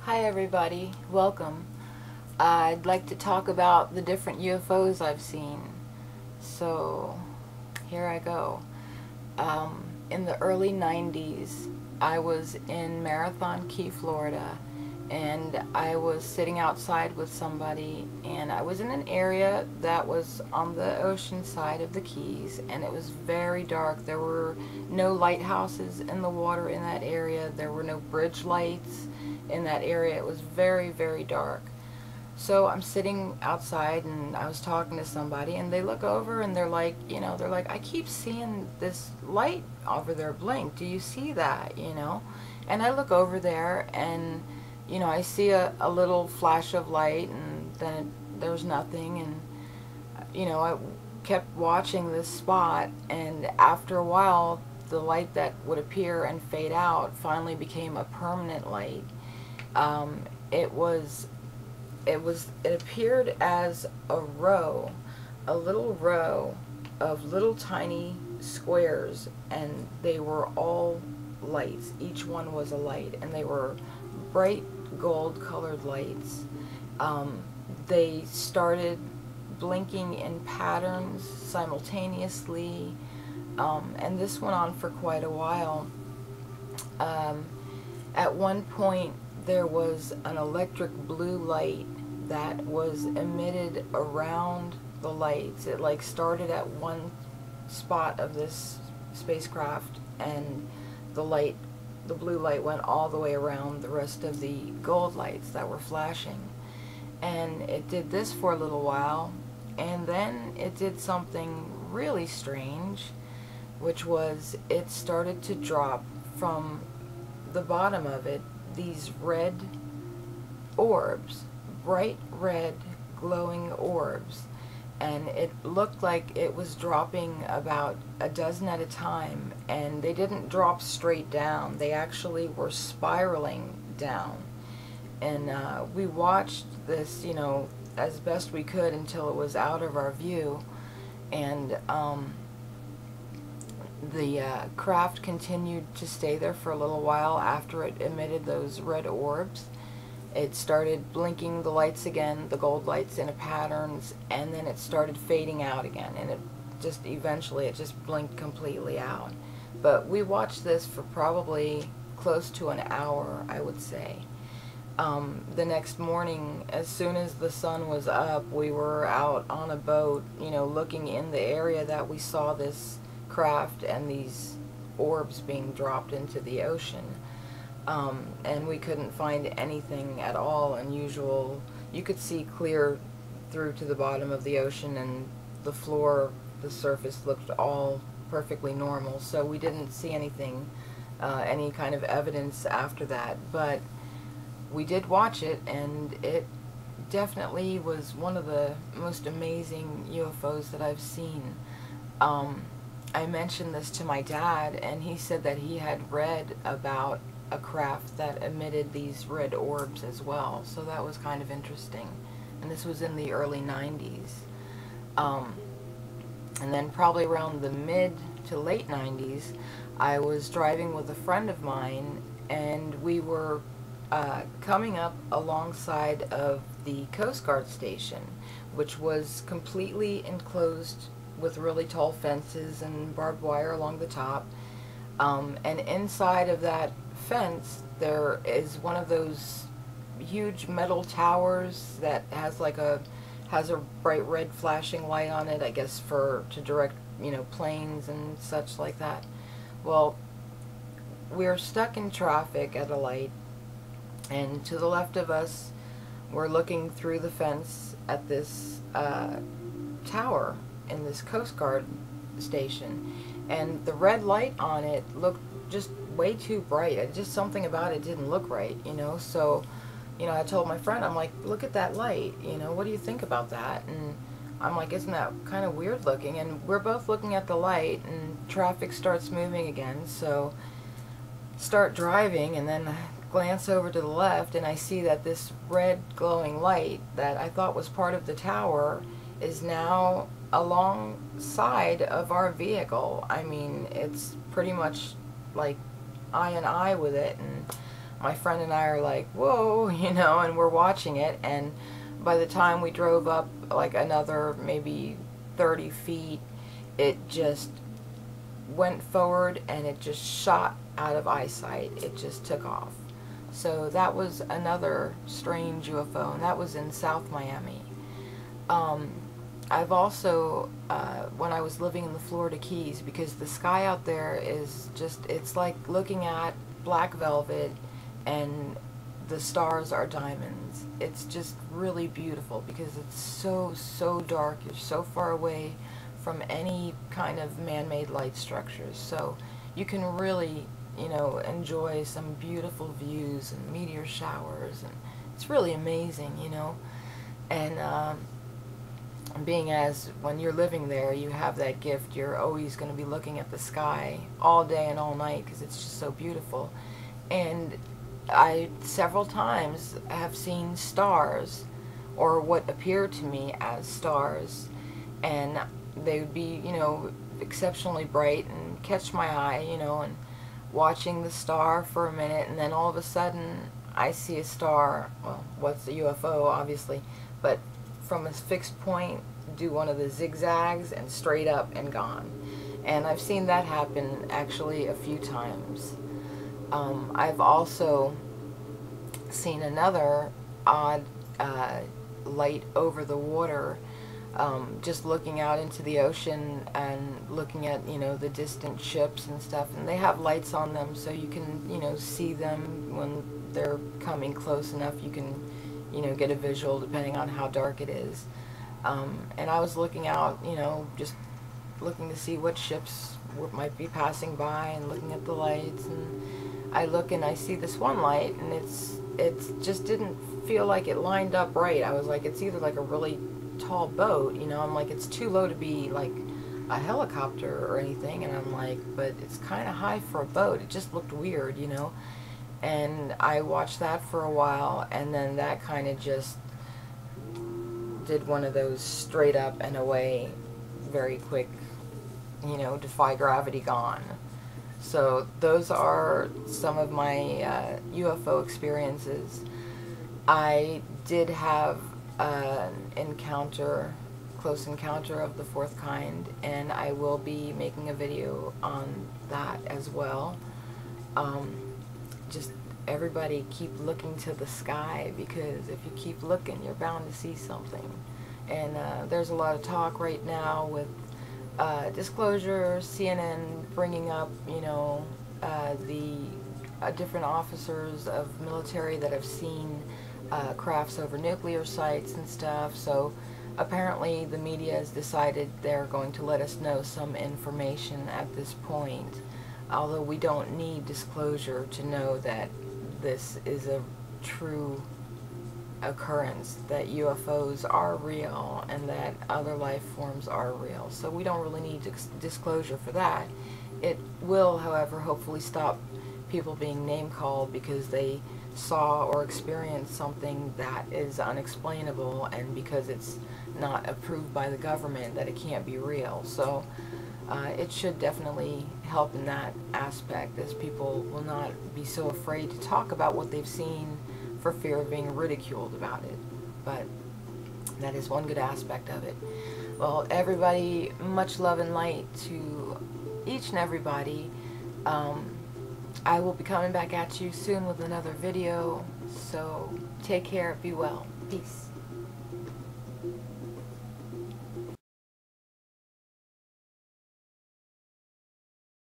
Hi everybody, welcome. I'd like to talk about the different UFOs I've seen. So here I go. In the early 90s, I was in Marathon Key, Florida, and I was sitting outside with somebody, and I was in an area that was on the ocean side of the Keys, and it was very dark. There were no lighthouses in the water in that area. There were no bridge lights in that area. It was very, very dark. So I'm sitting outside and I was talking to somebody, and they look over and they're like, I keep seeing this light over there blink. Do you see that, And I look over there and, I see a little flash of light, and then there's nothing. And, I kept watching this spot, and after a while, the light that would appear and fade out finally became a permanent light. It appeared as a little row of little tiny squares, and they were all lights. Each one was a light, and they were bright gold colored lights. They started blinking in patterns simultaneously, and this went on for quite a while. At one point, there was an electric blue light that was emitted around the lights. It like started at one spot of this spacecraft, and the blue light went all the way around the rest of the gold lights that were flashing. And it did this for a little while, and then it did something really strange, which was it started to drop from the bottom of it these red orbs, bright red glowing orbs, and it looked like it was dropping about a dozen at a time, and they didn't drop straight down. They actually were spiraling down. And we watched this, as best we could until it was out of our view, and the craft continued to stay there for a little while after it emitted those red orbs. It started blinking the lights again, the gold lights in patterns, and then it started fading out again, and eventually it just blinked completely out. But we watched this for probably close to an hour, I would say. The next morning, as soon as the sun was up, we were out on a boat, looking in the area that we saw this craft and these orbs being dropped into the ocean, and we couldn't find anything at all unusual. You could see clear through to the bottom of the ocean, and the surface looked all perfectly normal, so we didn't see anything, any kind of evidence after that. But we did watch it, and it definitely was one of the most amazing UFOs that I've seen. I mentioned this to my dad, and he said that he had read about a craft that emitted these red orbs as well, so that was kind of interesting. And this was in the early 90s. And then probably around the mid to late 90s, I was driving with a friend of mine, and we were coming up alongside of the Coast Guard station, which was completely enclosed with really tall fences and barbed wire along the top. And inside of that fence, there is one of those huge metal towers that has a bright red flashing light on it, I guess to direct, planes and such like that. Well, we're stuck in traffic at a light, and to the left of us, we're looking through the fence at this tower in this Coast Guard station, and the red light on it looked just way too bright. Just something about it didn't look right, So, I told my friend, I'm like, look at that light, what do you think about that? And I'm like, isn't that kind of weird looking? And we're both looking at the light, and traffic starts moving again, so start driving, and then I glance over to the left, and I see that this red glowing light that I thought was part of the tower is now alongside of our vehicle. I mean, it's pretty much like eye and eye with it, and my friend and I are like, whoa, you know, and we're watching it, and by the time we drove up like another maybe 30 feet, it just went forward and it just shot out of eyesight. It just took off. So that was another strange UFO, and that was in South Miami. I've also, when I was living in the Florida Keys, because the sky out there is just, it's like looking at black velvet and the stars are diamonds. It's just really beautiful because it's so dark. You're so far away from any kind of man-made light structures. So you can really, you know, enjoy some beautiful views and meteor showers, and it's really amazing, you know. And being as when you're living there, you have that gift, you're always going to be looking at the sky all day and all night because it's just so beautiful. And I several times have seen stars, or what appear to me as stars, and they would be, you know, exceptionally bright and catch my eye, you know, and watching the star for a minute, and then all of a sudden I see a star, well, what's a UFO obviously, but from a fixed point do one of the zigzags and straight up and gone. And I've seen that happen actually a few times. I've also seen another odd light over the water, just looking out into the ocean and looking at, you know, the distant ships and stuff, and they have lights on them so you can, you know, see them when they're coming close enough. You can, you know, get a visual depending on how dark it is. And I was looking out, you know, just looking to see what ships might be passing by and looking at the lights, and I look and I see this one light, and it just didn't feel like it lined up right. I was like, it's either like a really tall boat, you know, I'm like, it's too low to be like a helicopter or anything, and I'm like, but it's kind of high for a boat. It just looked weird, you know. And I watched that for a while, and then that kind of just did one of those straight up and away, very quick, you know, defy gravity, gone. So those are some of my UFO experiences. I did have an encounter, close encounter of the fourth kind, and I will be making a video on that as well. Just everybody keep looking to the sky, because if you keep looking, you're bound to see something. And there's a lot of talk right now with disclosure, CNN bringing up, you know, the different officers of military that have seen crafts over nuclear sites and stuff. So apparently the media has decided they're going to let us know some information at this point, although we don't need disclosure to know that this is a true occurrence, that UFOs are real and that other life forms are real. So we don't really need disclosure for that. It will, however, hopefully stop people being name called because they saw or experienced something that is unexplainable, and because it's not approved by the government that it can't be real. So it should definitely help in that aspect, as people will not be so afraid to talk about what they've seen for fear of being ridiculed about it. But that is one good aspect of it. Well, everybody, much love and light to each and everybody. I will be coming back at you soon with another video, so take care, be well, peace.